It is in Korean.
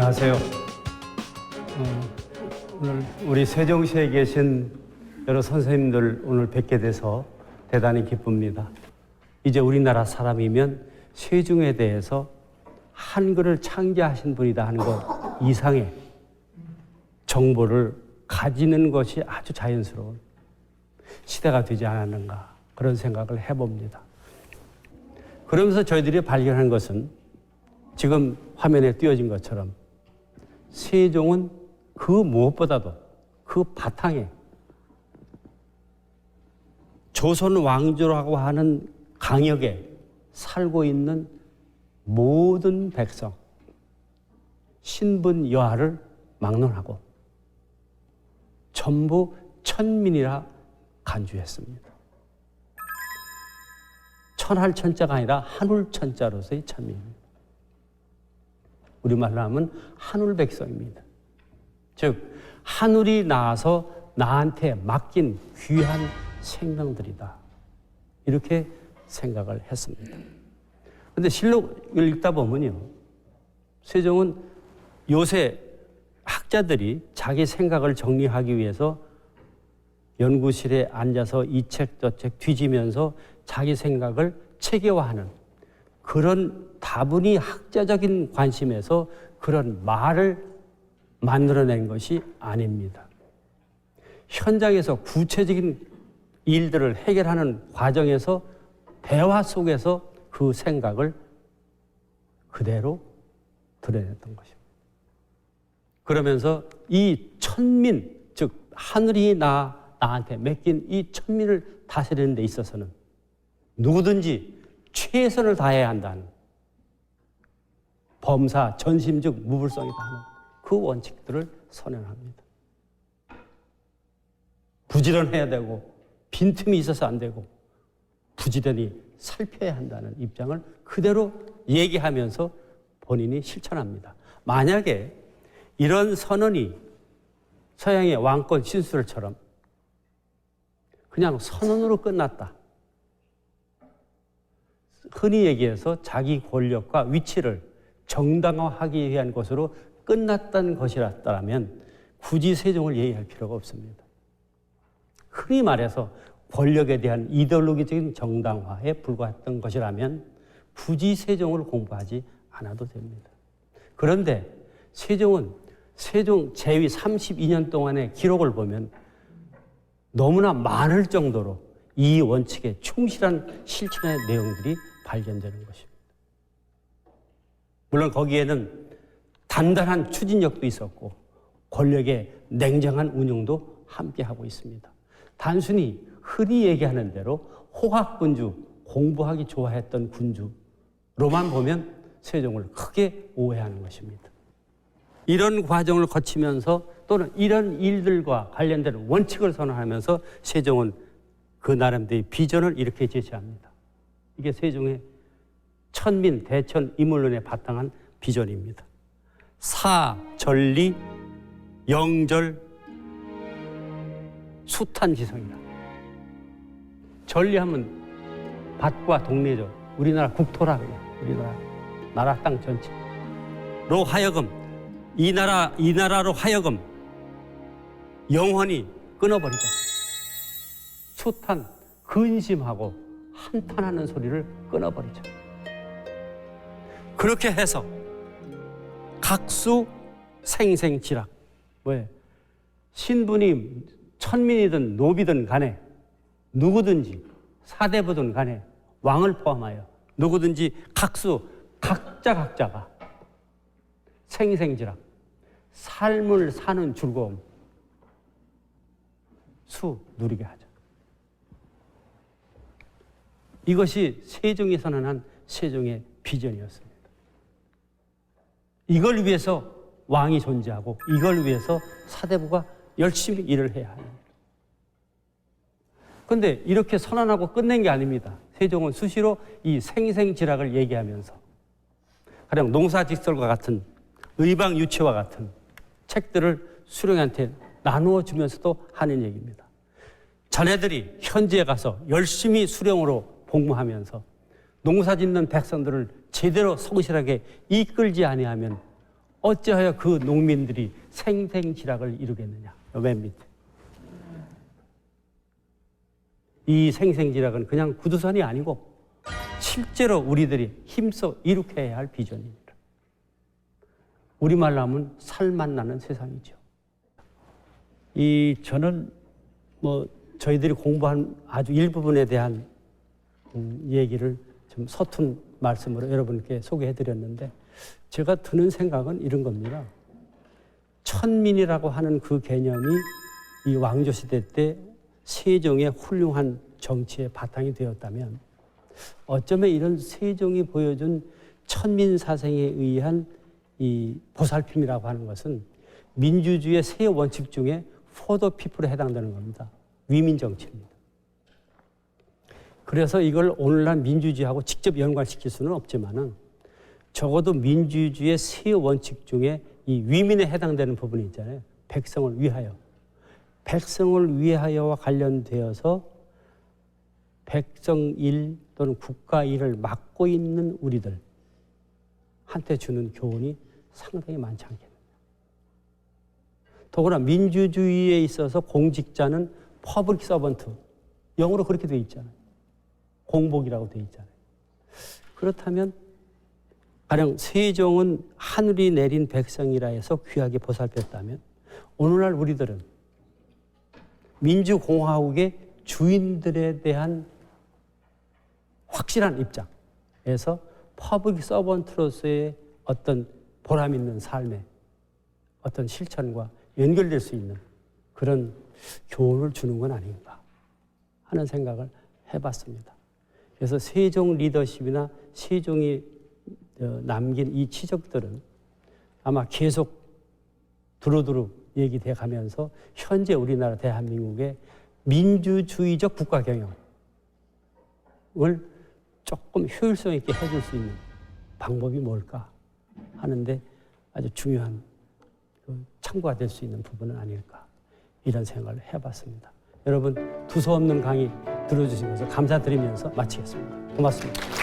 안녕하세요. 오늘 우리 세종시에 계신 여러 선생님들 오늘 뵙게 돼서 대단히 기쁩니다. 이제 우리나라 사람이면 세종에 대해서 한글을 창제하신 분이다 하는 것 이상의 정보를 가지는 것이 아주 자연스러운 시대가 되지 않았는가 그런 생각을 해봅니다. 그러면서 저희들이 발견한 것은 지금 화면에 띄어진 것처럼 세종은 그 무엇보다도 그 바탕에 조선 왕조라고 하는 강역에 살고 있는 모든 백성, 신분 여하를 막론하고 전부 천민이라 간주했습니다. 천할 천자가 아니라 한울 천자로서의 천민입니다. 우리말로 하면 한울 백성입니다. 즉 하늘이 나와서 나한테 맡긴 귀한 생명들이다. 이렇게 생각을 했습니다. 그런데 실록을 읽다 보면요, 세종은 요새 학자들이 자기 생각을 정리하기 위해서 연구실에 앉아서 이 책 저 책 뒤지면서 자기 생각을 체계화하는 그런 다분히 학자적인 관심에서 그런 말을 만들어낸 것이 아닙니다. 현장에서 구체적인 일들을 해결하는 과정에서 대화 속에서 그 생각을 그대로 드러냈던 것입니다. 그러면서 이 천민, 즉 하늘이 나한테 맡긴 이 천민을 다스리는 데 있어서는 누구든지 최선을 다해야 한다는 범사, 전심즉 무불성이다 하는 그 원칙들을 선언합니다. 부지런해야 되고 빈틈이 있어서 안 되고 부지런히 살펴야 한다는 입장을 그대로 얘기하면서 본인이 실천합니다. 만약에 이런 선언이 서양의 왕권 신수설처럼 그냥 선언으로 끝났다. 흔히 얘기해서 자기 권력과 위치를 정당화하기 위한 것으로 끝났던 것이었다면 굳이 세종을 예의할 필요가 없습니다. 흔히 말해서 권력에 대한 이데올로기적인 정당화에 불과했던 것이라면 굳이 세종을 공부하지 않아도 됩니다. 그런데 세종은 세종 재위 32년 동안의 기록을 보면 너무나 많을 정도로 이 원칙에 충실한 실천의 내용들이 발견되는 것입니다. 물론 거기에는 단단한 추진력도 있었고 권력의 냉정한 운용도 함께하고 있습니다. 단순히 흔히 얘기하는 대로 호학군주, 공부하기 좋아했던 군주로만 보면 세종을 크게 오해하는 것입니다. 이런 과정을 거치면서 또는 이런 일들과 관련된 원칙을 선언하면서 세종은 그 나름대로의 비전을 이렇게 제시합니다. 이게 세종의 천민, 대천, 이물론에 바탕한 비전입니다. 사, 전리, 영절, 수탄지성이다. 전리하면 밭과 동네죠. 우리나라 국토라 그래요. 우리나라 나라 땅 전체로 하여금 이 나라로 하여금 영원히 끊어버리자. 수탄, 근심하고 한탄하는 소리를 끊어버리자. 그렇게 해서 각수 생생지락. 왜? 신분이 천민이든 노비든 간에 누구든지 사대부든 간에 왕을 포함하여 누구든지 각수 각자가 생생지락, 삶을 사는 즐거움, 누리게 하자. 이것이 세종이 선언한 세종의 비전이었습니다. 이걸 위해서 왕이 존재하고 이걸 위해서 사대부가 열심히 일을 해야 합니다. 그런데 이렇게 선언하고 끝낸 게 아닙니다. 세종은 수시로 이 생생지락을 얘기하면서 가령 농사직설과 같은 의방유치와 같은 책들을 수령한테 나누어 주면서도 하는 얘기입니다. 자네들이 현지에 가서 열심히 수령으로 복무하면서 농사 짓는 백성들을 제대로 성실하게 이끌지 아니하면 어찌하여 그 농민들이 생생지락을 이루겠느냐. 맨 밑에. 이 생생지락은 그냥 구두선이 아니고 실제로 우리들이 힘써 이룩해야 할 비전입니다. 우리말로 하면 살맛 나는 세상이죠. 저는 저희들이 공부한 아주 일부분에 대한 얘기를 좀 서툰 말씀으로 여러분께 소개해드렸는데, 제가 드는 생각은 이런 겁니다. 천민이라고 하는 그 개념이 이 왕조시대 때 세종의 훌륭한 정치의 바탕이 되었다면, 어쩌면 이런 세종이 보여준 천민사생에 의한 이 보살핌이라고 하는 것은 민주주의의 세 원칙 중에 for the people에 해당되는 겁니다. 위민정치입니다. 그래서 이걸 오늘날 민주주의하고 직접 연관시킬 수는 없지만은, 적어도 민주주의의 세 원칙 중에 이 위민에 해당되는 부분이 있잖아요. 백성을 위하여. 백성을 위하여와 관련되어서 백성 일 또는 국가 일을 맡고 있는 우리들 한테 주는 교훈이 상당히 많지 않겠느냐. 더구나 민주주의에 있어서 공직자는 퍼블릭 서번트, 영어로 그렇게 돼 있잖아요. 공복이라고 돼 있잖아요. 그렇다면 가령 세종은 하늘이 내린 백성이라 해서 귀하게 보살폈다면, 오늘날 우리들은 민주공화국의 주인들에 대한 확실한 입장에서 퍼블릭 서번트로서의 어떤 보람 있는 삶의 어떤 실천과 연결될 수 있는 그런 교훈을 주는 건 아닌가 하는 생각을 해봤습니다. 그래서 세종 리더십이나 세종이 남긴 이 치적들은 아마 계속 두루두루 얘기돼 가면서 현재 우리나라 대한민국의 민주주의적 국가 경영을 조금 효율성 있게 해줄 수 있는 방법이 뭘까 하는데 아주 중요한 참고가 될 수 있는 부분은 아닐까, 이런 생각을 해봤습니다. 여러분, 두서없는 강의 들어주신 것을 감사드리면서 마치겠습니다. 고맙습니다.